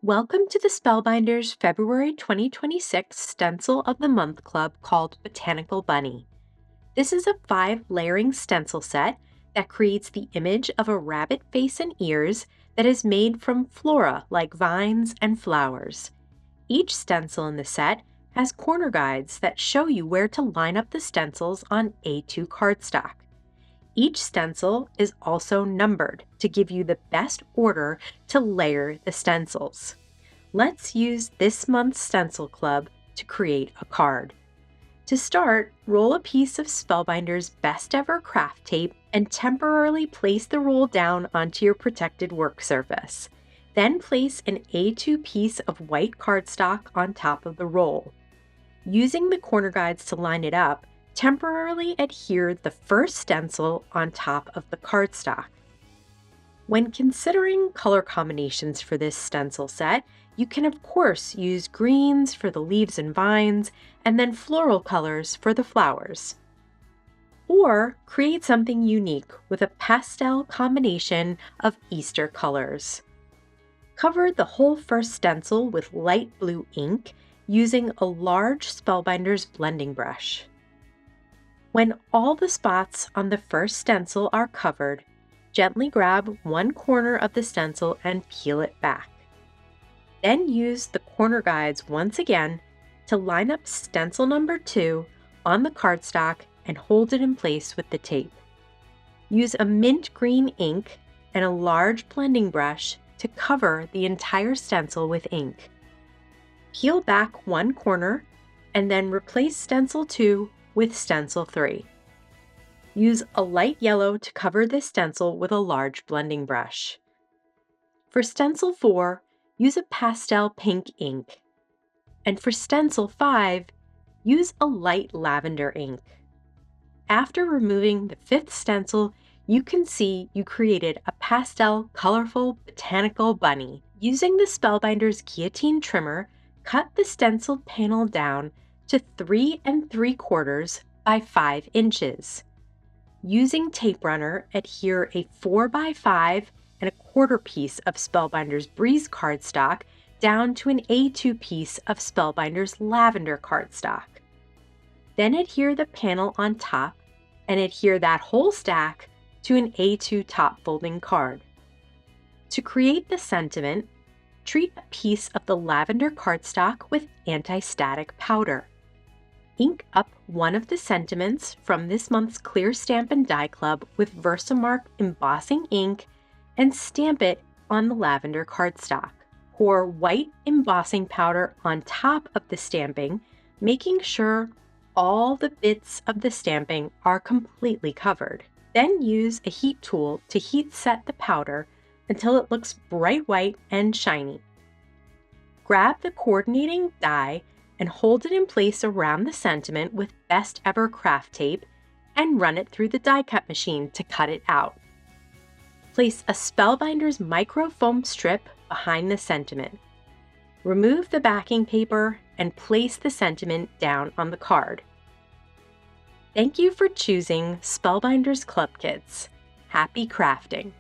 Welcome to the Spellbinders February 2026 Stencil of the Month Club called Botanical Bunny. This is a 5-layering stencil set that creates the image of a rabbit face and ears that is made from flora like vines and flowers. Each stencil in the set has corner guides that show you where to line up the stencils on A2 cardstock. Each stencil is also numbered to give you the best order to layer the stencils. Let's use this month's Stencil Club to create a card. To start, roll a piece of Spellbinders Best Ever Craft Tape and temporarily place the roll down onto your protected work surface. Then place an A2 piece of white cardstock on top of the roll. Using the corner guides to line it up, temporarily adhere the first stencil on top of the cardstock. When considering color combinations for this stencil set, you can of course use greens for the leaves and vines, and then floral colors for the flowers. Or create something unique with a pastel combination of Easter colors. Cover the whole first stencil with light blue ink using a large Spellbinders blending brush. When all the spots on the first stencil are covered, gently grab one corner of the stencil and peel it back. Then use the corner guides once again to line up stencil number 2 on the cardstock and hold it in place with the tape. Use a mint green ink and a large blending brush to cover the entire stencil with ink. Peel back one corner and then replace stencil 2 with stencil 3. Use a light yellow to cover this stencil with a large blending brush. For stencil 4, use a pastel pink ink. And for stencil 5, use a light lavender ink. After removing the 5th stencil, you can see you created a pastel, colorful botanical bunny. Using the Spellbinders guillotine trimmer, cut the stenciled panel down to 3 3/4 by 5 inches. Using tape runner, adhere a 4x5 and a quarter piece of Spellbinders Breeze cardstock down to an A2 piece of Spellbinders Lavender cardstock. Then adhere the panel on top and adhere that whole stack to an A2 top folding card. To create the sentiment, treat a piece of the lavender cardstock with anti-static powder. Ink up one of the sentiments from this month's Clear Stamp and Die Club with Versamark embossing ink and stamp it on the lavender cardstock. Pour white embossing powder on top of the stamping, making sure all the bits of the stamping are completely covered. Then use a heat tool to heat set the powder until it looks bright white and shiny. Grab the coordinating die and hold it in place around the sentiment with Best Ever Craft Tape and run it through the die cut machine to cut it out. Place a Spellbinders microfoam strip behind the sentiment. Remove the backing paper and place the sentiment down on the card. Thank you for choosing Spellbinders Club Kits. Happy crafting!